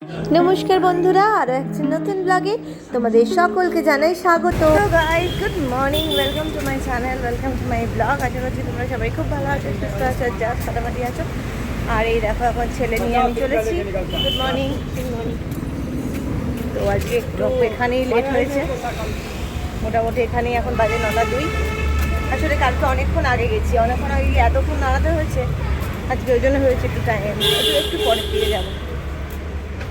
নমস্কার বন্ধুরা, আরও একটা নতুন ব্লগে তোমাদের সকলকে জানাই স্বাগত। Guys, good morning, welcome to my channel, welcome to my blog. আশা করছি তোমরা সবাই খুব ভালো আছো, সুস্থ আছো, যা ফাটাফাটি আছো। আর এই দেখো এখন ছেলে নিয়ে আমি চলেছি। Good morning. তো আজকে একটু এখানেই লেট হয়েছে, মোটামুটি এখানেই এখন বাজে 9:02। আসলে কালকে অনেকক্ষণ আগে গেছি, অনেকক্ষণ আগে এতক্ষণ দাঁড়াতে হয়েছে আজকে, ওই জন্য হয়েছে একটু টাইম, একটু পরের দিকে যাবো।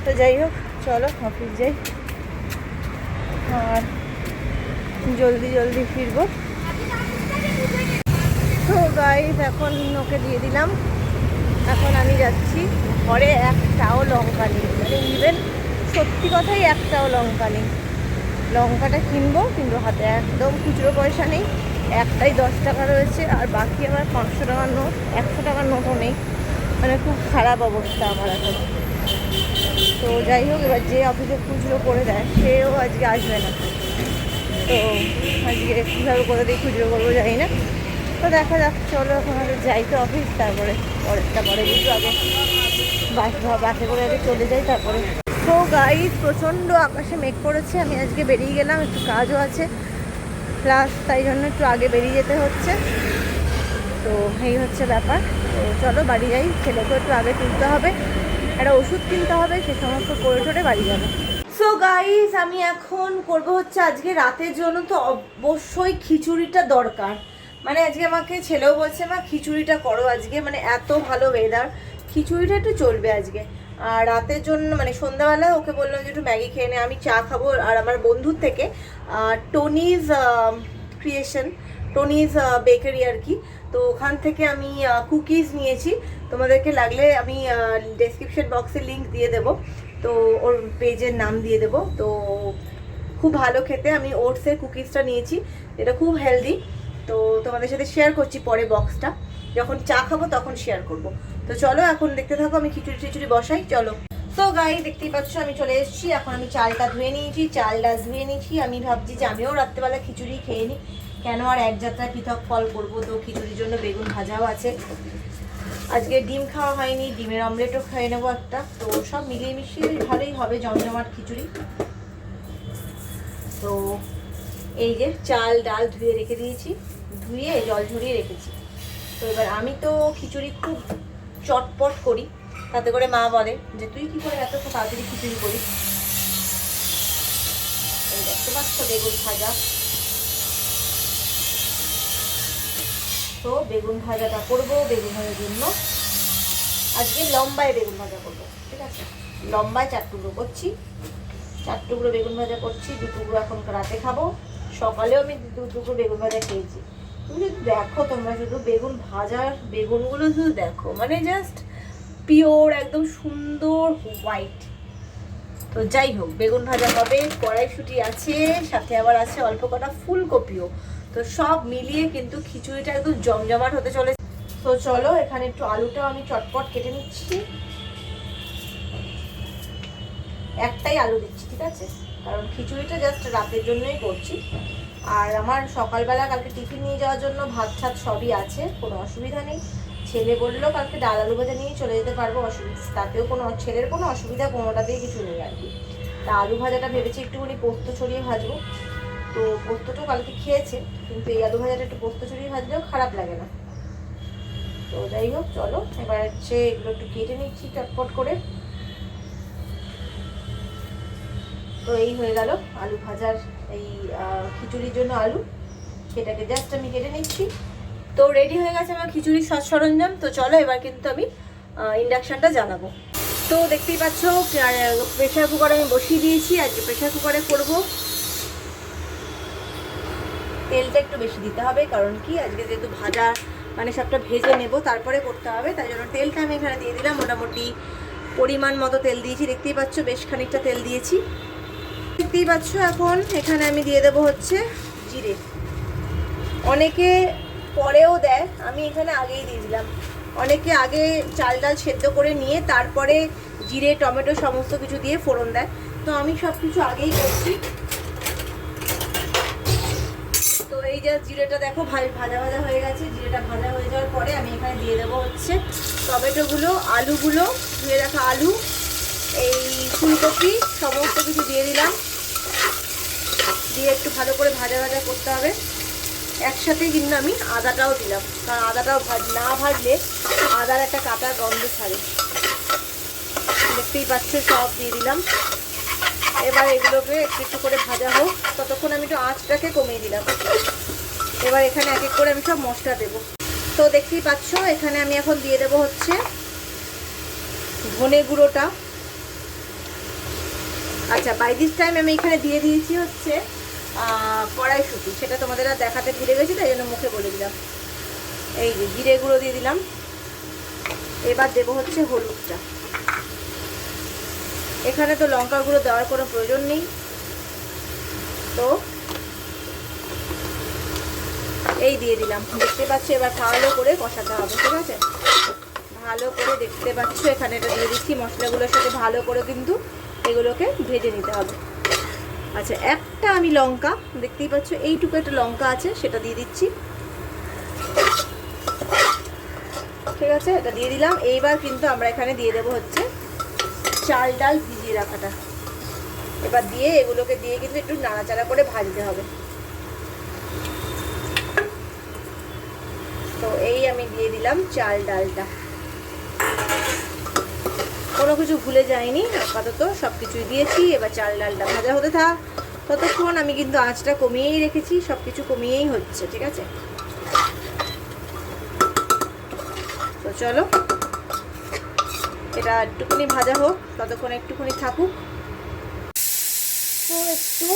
তো যাই হোক, চলো অফিস যাই আর জলদি জলদি ফিরবো। তো গাইস, এখন ওকে দিয়ে দিলাম, এখন আমি যাচ্ছি। ঘরে একটাও লঙ্কা নেই, মানে ইভেন সত্যি কথাই একটাও লঙ্কা নেই। লঙ্কাটা কিনবো কিন্তু হাতে একদম খুচরো পয়সা নেই, একটাই 10 টাকা রয়েছে, আর বাকি আমার 500 টাকার নোট, 100 টাকার নোটও নেই। মানে খুব খারাপ অবস্থা আমার এখন। তো যাই হোক, এবার যে অফিসে খুচরো করে দেয় সেও আজকে আসবে না। তো আজকে কীভাবে কোথা দিয়ে খুচরো করবো জানি না। তো দেখা যাক, চলো এখন আগে যাই তো অফিস, তারপরে পরে কিন্তু আগে বাসে করে আগে চলে যাই তারপরে। তো গাইস, প্রচণ্ড আকাশে মেঘ পড়েছে, আমি আজকে বেরিয়ে গেলাম, একটু কাজও আছে প্লাস, তাই জন্য একটু আগে বেরিয়ে যেতে হচ্ছে। তো এই হচ্ছে ব্যাপার। তো চলো বাড়ি যাই, ছেলেকেও একটু আগে তুলতে হবে, একটা ওষুধ কিনতে হবে, সে সমস্ত করে টোরে বাড়ি যাবে। সো গাইস, আমি এখন করবো হচ্ছে আজকে রাতের জন্য তো অবশ্যই খিচুড়িটা দরকার। মানে আজকে আমাকে ছেলেও বলছে, মা খিচুড়িটা করো আজকে, মানে এত ভালো ওয়েদার, খিচুড়িটা একটু চলবে আজকে। আর রাতের জন্য মানে সন্ধ্যাবেলা ওকে বললাম যে একটু ম্যাগি খেয়ে নে, আমি চা খাবো। আর আমার বন্ধুর থেকে টনিজ ক্রিয়েশন, টনিজ বেকারি আর কি, তো ওখান থেকে আমি কুকিজ নিয়েছি। তোমাদেরকে লাগলে আমি ডেসক্রিপশন বক্সে লিঙ্ক দিয়ে দেবো, তো ওর পেজের নাম দিয়ে দেবো। তো খুব ভালো খেতে, আমি ওটসের কুকিজটা নিয়েছি, এটা খুব হেলদি। তো তোমাদের সাথে শেয়ার করছি পরে, বক্সটা যখন চা খাবো তখন শেয়ার করব। তো চলো এখন দেখতে থাকো, আমি খিচুড়ি বসাই, চলো। তো গাই, দেখতেই পাচ্ছ আমি চলে এসেছি। এখন আমি চালটা ধুয়ে নিয়েছি, আমি ভাবছি যে আমিও রাত্রেবেলা খিচুড়ি খেয়ে নিই, কেন আর এক যাত্রায় পৃথক ফল করবো। তো খিচুড়ির জন্য বেগুন ভাজাও আছে, আজকে ডিম খাওয়া হয়নি, ডিমের অমলেটও খেয়ে নেবো একটা। তো সব মিলিয়ে মিশিয়ে ভালোই হবে জমজমাট খিচুড়ি। তো এই যে চাল ডাল ধুয়ে রেখে দিয়েছি, ধুয়ে জল ঝরিয়ে রেখেছি। তো এবার আমি তো খিচুড়ি খুব চটপট করি, তাতে করে মা বলে যে তুই কি করে এত তাড়াতাড়ি খিচুড়ি করিস। এই দেখতে পাচ্ছ বেগুন ভাজা, তো বেগুন ভাজাটা করবো। বেগুন ভাজার জন্য আজকে লম্বায় বেগুন ভাজা করবো, ঠিক আছে? লম্বায় 4 টুকরো করছি, 4 টুকরো বেগুন ভাজা করছি। 2 টুকরো এখন রাতে খাবো, সকালেও আমি 2 টুকরো বেগুন ভাজা খেয়েছি। তুমি যদি দেখো, তোমরা শুধু বেগুন ভাজার বেগুনগুলো শুধু দেখো, মানে জাস্ট পিওর, একদম সুন্দর হোয়াইট। তো যাই হোক, বেগুন ভাজা হবে, কড়াইশুঁটি আছে, সাথে আবার আছে অল্প কটা ফুলকপিও। তো সব মিলিয়ে কিন্তু খিচুড়িটা একদম জমজমাট হতে চলে। তো চলো, এখানে একটু আলুটাও আমি চটপট কেটে নিচ্ছি, একটাই আলু দিচ্ছি, ঠিক আছে? কারণ খিচুড়িটা জাস্ট রাতের জন্যই করছি। আর আমার সকালবেলা কালকে টিফিন নিয়ে যাওয়ার জন্য ভাত ছাত সবই আছে, কোনো অসুবিধা নেই। ছেলে বললো কালকে ডাল আলু ভাজা নিয়ে চলে যেতে পারবো, অসুবিধা তাতেও কোনো, ছেলের কোনো অসুবিধা কোনোটাতেই কিছু নেই আর কি। তা আলু ভাজাটা ভেবেছি একটুখানি পোস্ত ছড়িয়ে ভাজবো। তো পোস্তটাও কালকে খেয়েছে, কিন্তু এই আলু ভাজাটা একটু পোস্ত ছড়িয়ে ভাজলেও খারাপ লাগে না। তো যাই হোক, চলো এবার হচ্ছে এগুলো একটু কেটে নিচ্ছি চটপট করে। তো এই হয়ে গেল আলু ভাজার, এই খিচুড়ির জন্য আলু, সেটাকে জাস্ট আমি কেটে নিচ্ছি। তো রেডি হয়ে গেছে আমার খিচুড়ির সাজ সরঞ্জাম। তো চলো এবার কিন্তু আমি ইন্ডাকশানটা জ্বালাবো। তো দেখতেই পাচ্ছ প্রেশার কুকার আমি বসিয়ে দিয়েছি, আজকে প্রেশার কুকারে করবো। তেলটা একটু বেশি দিতে হবে, কারণ কি আজকে যেহেতু ভাজা মানে সবটা ভেজে নেব তারপরে করতে হবে, তাই জন্য তেলটা আমি এখানে দিয়ে দিলাম। মোটামুটি পরিমাণ মতো তেল দিয়েছি, দেখতেই পাচ্ছ বেশ খানিকটা তেল দিয়েছি, দেখতেই পাচ্ছ। এখন এখানে আমি দিয়ে দেবো হচ্ছে জিরে, অনেকে পরেও দেয়, আমি এখানে আগেই দিয়ে দিলাম। অনেকে আগে চাল ডাল সেদ্ধ করে নিয়ে তারপরে জিরে টমেটো সমস্ত কিছু দিয়ে ফোড়ন দেয়, তো আমি সব কিছু আগেই করছি। তো এই যে জিরেটা দেখো ভাজা হয়ে গেছে, জিরেটা ভাজা হয়ে যাওয়ার পরে আমি এখানে দিয়ে দেবো হচ্ছে টমেটোগুলো, আলুগুলো, ধুয়ে রাখা আলু, এই ফুলকপি সমস্ত কিছু দিয়ে দিলাম, দিয়ে একটু ভালো করে ভাজা ভাজা করতে হবে। একসাথে কিন্তু আমি আদাটাও দিলাম, কারণ আদাটাও না ভাজলে আদার একটা কাঁচা গন্ধ ছাড়ে। দেখতেই পাচ্ছ সব দিয়ে দিলাম। এবার এগুলোকে একটু একটু করে ভাজা হোক, ততক্ষণ আমি একটু আঁচটাকে কমিয়ে দিলাম। এবার এখানে এক এক করে আমি সব মশলা দেবো। তো দেখতেই পাচ্ছ এখানে আমি এখন দিয়ে দেবো হচ্ছে ধনে গুঁড়োটা। আচ্ছা, বাই দিস টাইম আমি এখানে দিয়ে দিয়েছি হচ্ছে কড়াইশুঁটি, সেটা তোমাদের আর দেখাতে ভুলে গেছি, তাই জন্য মুখে বলে দিলাম। এই যে জিরে গুঁড়ো দিয়ে দিলাম। এবার দেবো হচ্ছে হলুদটা। এখানে তো লঙ্কা গুঁড়ো দেওয়ার কোনো প্রয়োজন নেই, তো এই দিয়ে দিলাম। দেখতে পাচ্ছ এবার ভালো করে কষাতে হবে, ঠিক আছে? ভালো করে দেখতে পাচ্ছ এখানে এটা দিয়ে দিচ্ছি মশলাগুলোর সাথে, ভালো করে কিন্তু এগুলোকে ভেজে নিতে হবে। আচ্ছা, একটা আমি লঙ্কা, দেখতেই পাচ্ছ এইটুকু একটা লঙ্কা আছে, সেটা দিয়ে দিচ্ছি, ঠিক আছে? এটা দিয়ে দিলাম। এইবার কিন্তু আমরা এখানে দিয়ে দেবো হচ্ছে চাল ডাল ভিজিয়ে রাখাটা। এবার দিয়ে এগুলোকে দিয়ে কিন্তু একটু নাড়াচাড়া করে ভাজতে হবে। তো এই আমি দিয়ে দিলাম চাল ডালটা, কোনো কিছু ভুলে যায়নি, আপাতত সব কিছুই দিয়েছি। এবার চাল ডালটা ভাজা হতে থাক, ততক্ষণ আমি কিন্তু আঁচটা কমিয়েই রেখেছি, সব কিছু কমিয়েই হচ্ছে, ঠিক আছে? তো চলো এটা একটুখানি ভাজা হোক, ততক্ষণ একটুখানি থাকুক। তো একটু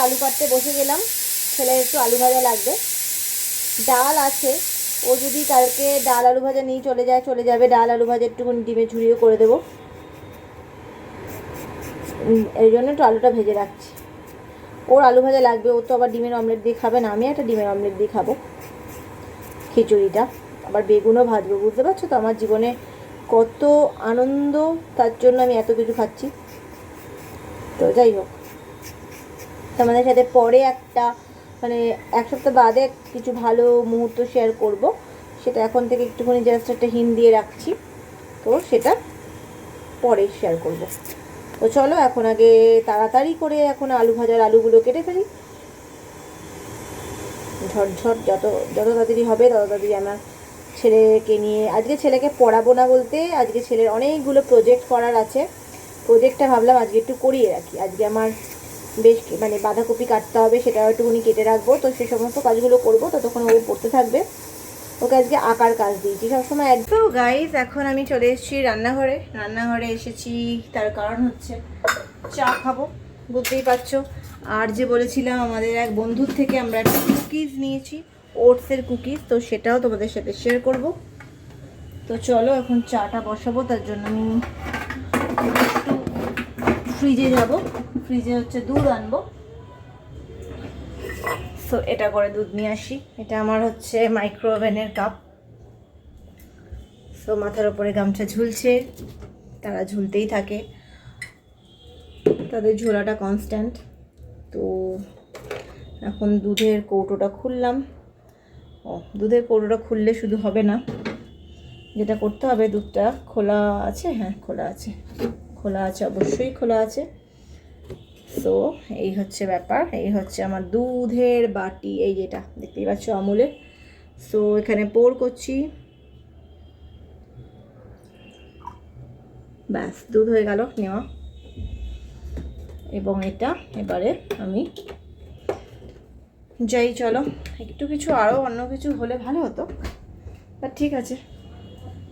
আলু কাটতে বসে গেলাম, ছেলে একটু আলু ভাজা লাগবে। ডাল আছে, ও যদি কালকে ডাল আলু ভাজা নিয়ে চলে যাবে। ডাল আলু ভাজা একটুখানি ডিমে ঝুরিয়ে করে দেবো, এই জন্য একটু আলুটা ভেজে রাখছি। ওর আলু ভাজা লাগবে, ও তো আবার ডিমের অমলেট দিয়ে খাবে না, আমি একটা ডিমের অমলেট দিয়ে খাবো খিচুড়িটা। আবার বেগুনও ভাজবো, বুঝতে পারছো তো আমার জীবনে কত আনন্দ, তার জন্য আমি এত কিছু খাচ্ছি। তো যাই হোক, তোমাদের সাথে পরে একটা মানে এক সপ্তাহ বাদে কিছু ভালো মুহূর্ত শেয়ার করব, সেটা এখন থেকে একটুখানি জাস্ট একটা হিন্ট দিয়ে রাখছি, তো সেটা পরে শেয়ার করব। তো চলো এখন আগে তাড়াতাড়ি করে এখন আলু ভাজার আলুগুলো কেটে ফেলি, ঝটঝট যত তাড়াতাড়ি হবে তত তাড়াতাড়ি। আমার ছেলেকে নিয়ে আজকে ছেলেকে পড়াবো না বলতে, আজকে ছেলের অনেকগুলো প্রজেক্ট করার আছে। প্রজেক্টটা ভাবলাম আজকে একটু করিয়ে রাখি। আজকে আমার বেশ মানে বাঁধাকপি কাটতে হবে, সেটাও একটুখানি কেটে রাখবো। তো সেই সমস্ত কাজগুলো করবো, ততক্ষণ ও পড়তে থাকবে। ওকে আজকে আঁকার কাজ দিয়েছি সবসময়। একদম গাইস, এখন আমি চলে এসেছি রান্নাঘরে এসেছি, তার কারণ হচ্ছে চা খাবো, বুঝতেই পারছো। আর যে বলেছিলাম আমাদের এক বন্ধুর থেকে আমরা একটা কুকিজ নিয়েছি, ওটসের কুকিজ, তো সেটাও তোমাদের সাথে শেয়ার করব। তো চলো এখন চাটা বসাবো, তার জন্য আমি একটু ফ্রিজে যাব, ফ্রিজে হচ্ছে দুধ আনবো। সো এটা করে দুধ নিয়ে আসি। এটা আমার হচ্ছে মাইক্রো ওভেনের কাপ। সো মাথার ওপরে গামছা ঝুলছে, তারা ঝুলতেই থাকে, তাদের ঝোলাটা কনস্ট্যান্ট। তো এখন দুধের কৌটোটা খুললাম। দুধের কৌটোটা খুললে শুধু হবে না, যেটা করতে হবে, দুধটা খোলা আছে, হ্যাঁ খোলা আছে, অবশ্যই খোলা আছে। সো এই হচ্ছে ব্যাপার, এই হচ্ছে আমার দুধের বাটি, এই যেটা দেখতেই পাচ্ছ আমুলের। সো এখানে পোর করছি, ব্যাস দুধ হয়ে গেল নেওয়া। এবং এটা এবারে আমি যাই, চলো একটু কিছু আরও অন্য কিছু হলে ভালো হতো, বাট ঠিক আছে,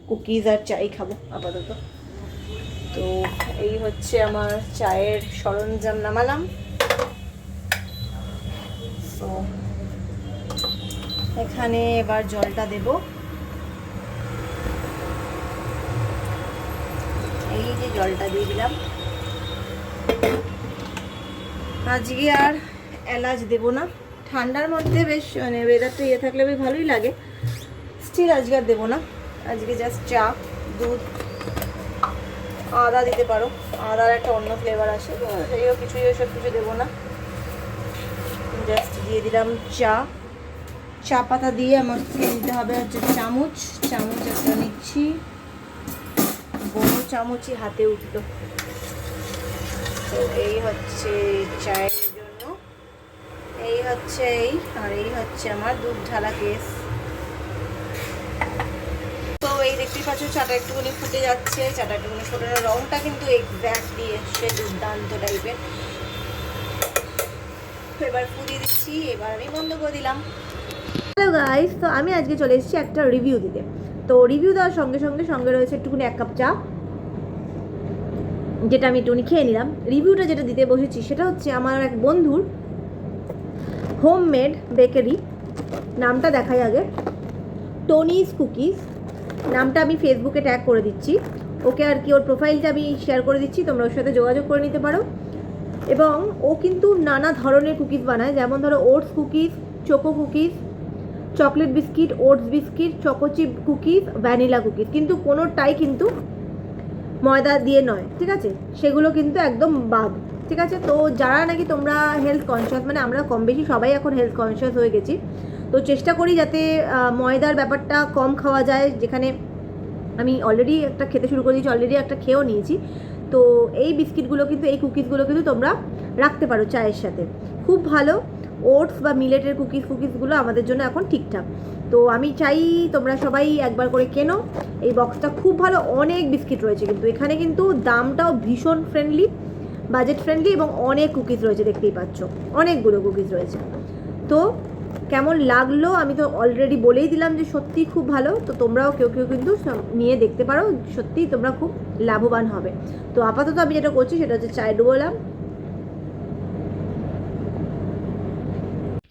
কুকিজ আর চাই খাবো আপাতত। তো এই হচ্ছে আমার চায়ের সরঞ্জাম নামালাম। তো এখানে এবার জলটা দেব, এই যে জলটা দিয়ে দিলাম। আজকে আর এলাচ দেবো না, ঠান্ডার মধ্যে বেশ মানে ওয়েদারটা ইয়ে থাকলে বেশ ভালোই লাগে, স্টিল আজকে আর দেবো না। আজকে জাস্ট চা, দুধ, আদা দিতে পারো, আদার একটা অন্য ফ্লেভার আসে, সেইও কিছুই ওইসব কিছু দেবো না। জাস্ট দিয়ে দিলাম চা পাতা দিয়ে আমাকে দিতে হবে হচ্ছে চামচ একটা নিচ্ছি, বড় চামচই হাতে উঠলো। তো এই হচ্ছে চায়ের জন্য, এই হচ্ছে এই, আর এই হচ্ছে আমার দুধ ঢালা কেস। তো এই দেখতেই পাচ্ছ চাটা একটুখানি ফুটে যাচ্ছে, চাটা একটুখানি ফোটানোর রঙটা কিন্তু এক্স্যাক্টলি এসছে দুর্দান্ত টাইপের। এবার ফুটিয়ে দিচ্ছি, এবার আমি বন্ধ করে দিলাম। হ্যালো গাইস, তো আমি আজকে চলে এসেছি একটা রিভিউ দিতে। তো রিভিউ দেওয়ার সঙ্গে সঙ্গে রয়েছে একটুখানি 1 কাপ চা, যেটা আমি একটুখানি খেয়ে নিলাম। রিভিউটা যেটা দিতে বসেছি সেটা হচ্ছে আমার এক বন্ধুর হোমমেড বেকারি, নামটা দেখাই আগে, টনিজ কুকিজ। নামটা আমি ফেসবুকে ট্যাগ করে দিচ্ছি ওকে, আর কি ওর প্রোফাইলটা আমি শেয়ার করে দিচ্ছি, তোমরা ওর সাথে যোগাযোগ করে নিতে পারো। এবং ও কিন্তু নানা ধরনের কুকিজ বানায়, যেমন ধরো oats cookies, choco cookies, chocolate biscuit, oats biscuit, choco chip cookies, vanilla cookies, কিন্তু কোনোটাই কিন্তু ময়দা দিয়ে নয়, ঠিক আছে? সেগুলো কিন্তু একদম বাদ, ঠিক আছে? তো যারা নাকি তোমরা হেলথ কনসিয়াস, মানে আমরা কম বেশি সবাই এখন হেলথ কনসিয়াস হয়ে গেছি, তো চেষ্টা করি যাতে ময়দার ব্যাপারটা কম খাওয়া যায়। যেখানে আমি অলরেডি একটা খেতে শুরু করে দিয়েছি, অলরেডি একটা খেয়েও নিয়েছি। তো এই বিস্কিটগুলো কিন্তু, এই কুকিজগুলো কিন্তু তোমরা রাখতে পারো চায়ের সাথে, খুব ভালো। ওটস বা মিলেটের কুকিজগুলো আমাদের জন্য এখন ঠিকঠাক। তো আমি চাই তোমরা সবাই একবার করে কেনো, এই বক্সটা খুব ভালো। অনেক বিস্কিট রয়েছে কিন্তু এখানে, কিন্তু দামটাও ভীষণ ফ্রেন্ডলি, বাজেট ফ্রেন্ডলি, এবং অনেক কুকিজ রয়েছে, দেখতেই পাচ্ছ অনেকগুলো কুকিজ রয়েছে। তো কেমন লাগলো আমি তো অলরেডি বলেই দিলাম যে সত্যিই খুব ভালো। তো তোমরাও কেউ কিন্তু নিয়ে দেখতে পারো, সত্যিই তোমরা খুব লাভবান হবে। তো আপাতত আমি যেটা করছি সেটা হচ্ছে চায় ডুবোলাম।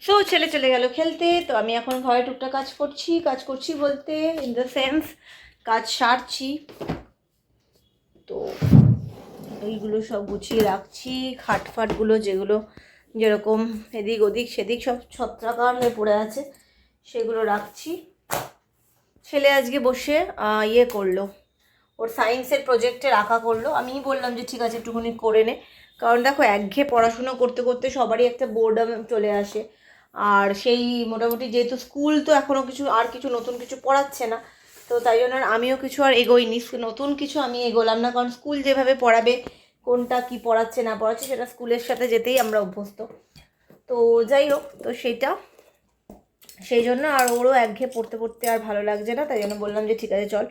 সো ছেলে চলে গেল খেলতে, তো আমি এখন ঘরে টুকটা কাজ করছি বলতে ইন দ্য সেন্স কাজ সারছি। তো এইগুলো সব গুছিয়ে রাখছি, খাটফাটগুলো যেগুলো যেরকম এদিক ওদিক সেদিক সব ছত্রাকার হয়ে পড়ে আছে সেগুলো রাখছি। ছেলে আজকে বসে ইয়ে করলো, ওর সায়েন্সের প্রজেক্টে রাখা করলো। আমিই বললাম যে ঠিক আছে একটুখানি করে নে, কারণ দেখো একঘেয়ে পড়াশুনো করতে করতে সবারই একটা বোর্ডাম চলে আসে। আর সেই মোটামুটি যেহেতু স্কুল তো এখনও কিছু নতুন কিছু পড়াচ্ছে না, তো তাই জন্য আমিও কিছু আর এগোইনি, নতুন কিছু আমি এগোলাম না, কারণ স্কুল যেভাবে পড়াবে, কোনটা কি পড়াচ্ছে না পড়াচ্ছে সেটা স্কুলের সাথে যেতেই আমরা অভ্যস্ত। তো যাই হোক, তো সেই জন্য আর ওরও একঘেয়ে পড়তে আর ভালো লাগছে না, তাই জন্য বললাম যে ঠিক আছে চল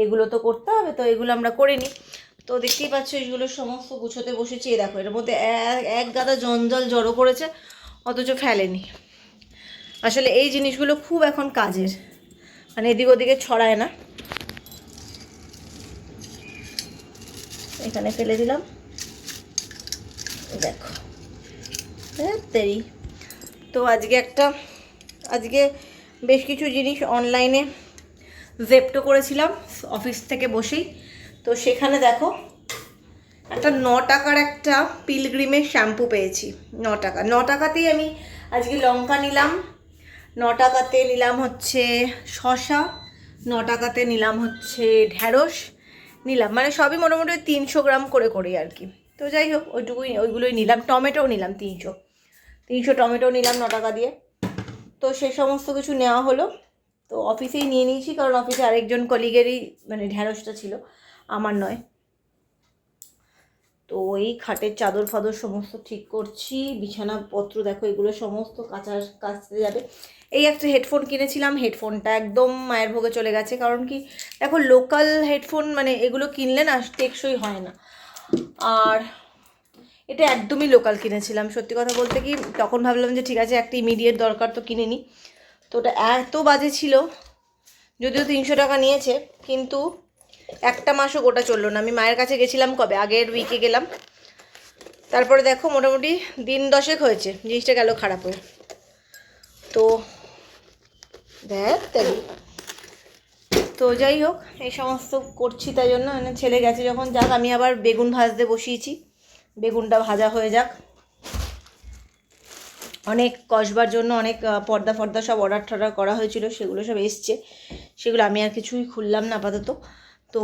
এগুলো তো করতে হবে, তো এগুলো আমরা করে নিই। তো দেখতেই পাচ্ছ এইগুলো সমস্ত গুছোতে বসেছি। দেখো এর মধ্যে এক গাদা জঞ্জাল জড়ো করেছে, অথচ ফেলেনি। আসলে এই জিনিসগুলো খুব এখন কাজের, মানে এদিক ওদিকে ছড়ায় না। এখানে ফেলে দিলাম, দেখো তেরি। তো আজকে বেশ কিছু জিনিস অনলাইনে জেপ্টো করেছিলাম অফিস থেকে বসেই। তো সেখানে দেখো একটা 9 টাকার একটা পিলগ্রিমের শ্যাম্পু পেয়েছি। 9 টাকাতেই আমি আজকে লঙ্কা নিলাম, 9 টাকাতে নিলাম হচ্ছে শসা, 9 টাকাতে নিলাম হচ্ছে ঢ্যাঁড়স নিলাম, মানে সবই মোটামুটি 300 গ্রাম করে আর কি। তো যাই হোক ওইগুলোই নিলাম। টমেটোও নিলাম 300 টমেটো নিলাম 9 টাকা দিয়ে। তো সেই সমস্ত কিছু নেওয়া হলো। তো অফিসেই নিয়ে নিয়েছি, কারণ অফিসে আরেকজন কলিগেরই মানে ঢ্যাঁড়সটা ছিল, আমার নয়। তো এই খাটের চাদর ফাদর সমস্ত ঠিক করছি, বিছানাপত্র দেখো এগুলো সমস্ত কাচতে যাবে। এই একটা হেডফোন কিনেছিলাম, হেডফোনটা একদম মায়ের ভোগে চলে গেছে। কারণ কি দেখো লোকাল হেডফোন মানে এগুলো কিনলে না টেকসই হয় না, আর এটা একদমই লোকাল কিনেছিলাম। সত্যি কথা বলতে কি তখন ভাবলাম যে ঠিক আছে একটা ইমিডিয়েট দরকার তো কিনে নিই। তো ওটা এত বাজে ছিল, যদিও 300 টাকা নিয়েছে, কিন্তু একটা মাসও গোটা চললো না। আমি মায়ের কাছে গেছিলাম কবে, আগের উইকে গেলাম, তারপরে দেখো মোটামুটি দিন 10 হয়েছে জিনিসটা গেল খারাপ হয়ে। তো দেখ তাই, তো যাই হোক এই সমস্ত করছি, তাই জন্য ছেলে গেছে যখন যাক, আমি আবার বেগুন ভাজতে বসিয়েছি, বেগুনটা ভাজা হয়ে যাক। অনেক কষবার জন্য অনেক পর্দা সব অর্ডার করা হয়েছিল, সেগুলো সব এসছে, সেগুলো আমি আর কিছুই খুললাম না আপাতত। তো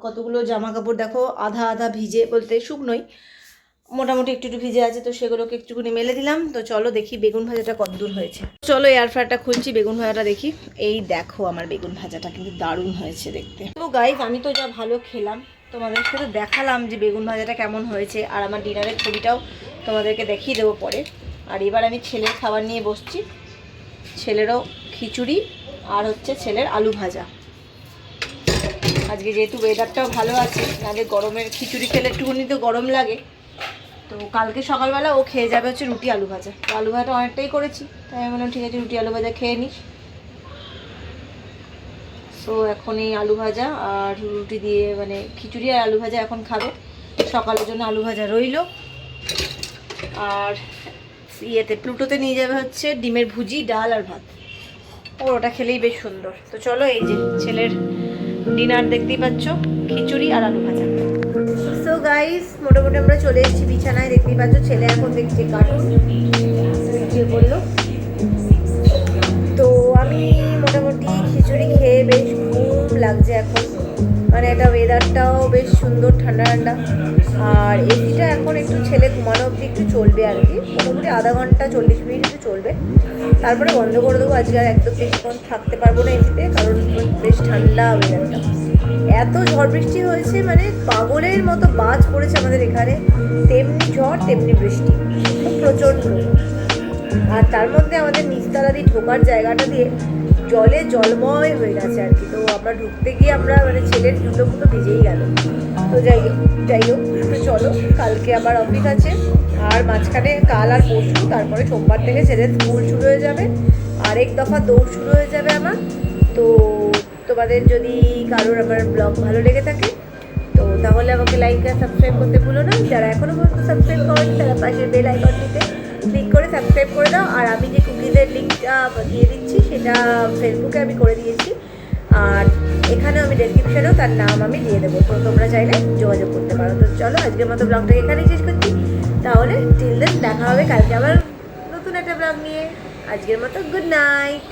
কতগুলো জামা কাপড় দেখো আধা ভিজে বলতে শুকনোই, মোটামুটি একটু ভিজে আছে, তো সেগুলোকে একটুখানি মেলে দিলাম। তো চলো দেখি বেগুন ভাজাটা কতদূর হয়েছে। চলো এয়ার ফ্রায়ারটা খুলছি, বেগুন ভাজাটা দেখি। এই দেখো আমার বেগুন ভাজাটা কিন্তু দারুণ হয়েছে দেখতে। তো গাইস আমি তো যা ভালো খেলাম, তোমাদেরকে তো দেখালাম যে বেগুন ভাজাটা কেমন হয়েছে, আর আমার ডিনারের ছবিটাও তোমাদেরকে দেখিয়ে দেবো পরে। আর এবার আমি ছেলের খাবার নিয়ে বসছি। ছেলেরও খিচুড়ি আর হচ্ছে ছেলের আলু ভাজা। আজকে যেহেতু ওয়েদারটাও ভালো আছে, নাহলে গরমের খিচুড়ি খেলে একটুখানি তো গরম লাগে। তো কালকে সকালবেলা ও খেয়ে যাবে হচ্ছে রুটি আলু ভাজা। তো আলু ভাজাটা অনেকটাই করেছি, তাই আমি বললাম ঠিক আছে রুটি আলু ভাজা খেয়ে নিস। তো এখন এই আলু ভাজা আর রুটি দিয়ে মানে খিচুড়ি আর আলু ভাজা এখন খাবে। সকালের জন্য আলু ভাজা রইল। আর ইয়েতে প্লুটোতে নিয়ে যাবে হচ্ছে ডিমের ভুজি, ডাল আর ভাত। ওটা খেলেই বেশ সুন্দর। তো চলো, এই যে ছেলের ডিনার দেখতেই পাচ্ছ, খিচুড়ি আর আলু ভাজা। সো গাইস, মোটামুটি আমরা চলে এসেছি বিছানায়। দেখতেই পাচ্ছ ছেলে এখন দেখছে কার্টুন, বললো। তো আমি মোটামুটি খিচুড়ি খেয়ে বেশ ঘুম লাগছে এখন। মানে এটা ওয়েদারটাও বেশ সুন্দর, ঠান্ডা ঠান্ডা। আর এসিটা এখন একটু ছেলে ঘুমানো অবধি একটু চলবে আর কি, মোটামুটি আধা ঘন্টা 40 মিনিট একটু চলবে, তারপরে বন্ধ করে দেবো। আজকে আর একদম বেশিক্ষণ থাকতে পারবো না এসিতে, কারণ বেশ ঠান্ডা ওয়েদারটা। এত ঝড় বৃষ্টি হয়েছে, মানে পাগলের মতো বাজ পড়েছে আমাদের এখানে। তেমনি ঝড় তেমনি বৃষ্টি, খুব প্রচণ্ড। আর তার মধ্যে আমাদের নিচতলা দিয়ে ঢোকার জায়গাটা দিয়ে জলে জলময় হয়ে গেছে আর কি। তো আমরা ঢুকতে গিয়ে আমরা মানে ছেলের জুতো ফুটো ভিজেই গেল। তো যাই হোক, তো চলো, কালকে আবার অফিস আছে। আর মাঝখানে কাল আর পরশু, তারপরে সোমবার থেকে ছেলের স্কুল শুরু হয়ে যাবে। আরেক দফা দৌড় শুরু হয়ে যাবে আমার। তো তোমাদের যদি কারোর আমার ব্লগ ভালো লেগে থাকে, তো তাহলে আমাকে লাইক আর সাবস্ক্রাইব করতে ভুলো না। যারা এখনও পর্যন্ত সাবস্ক্রাইব করেনি, তারা পাশের বেল আইকনটিতে ক্লিক করে সাবস্ক্রাইব করে দাও। আর আমি যে কুকিজের লিঙ্কটা দিয়ে দিচ্ছি, সেটা ফেসবুকে আমি করে দিয়েছি, আর এখানেও আমি ডেসক্রিপশানেও তার নাম আমি দিয়ে দেবো। তো তোমরা চাইলে যোগাযোগ করতে পারো। তো চলো, আজকের মতো ব্লগটাকে এখানেই শেষ করছি। তাহলে টিল দেন দেখা হবে কালকে আবার নতুন একটা ব্লগ নিয়ে। আজকের মতো গুড নাইট।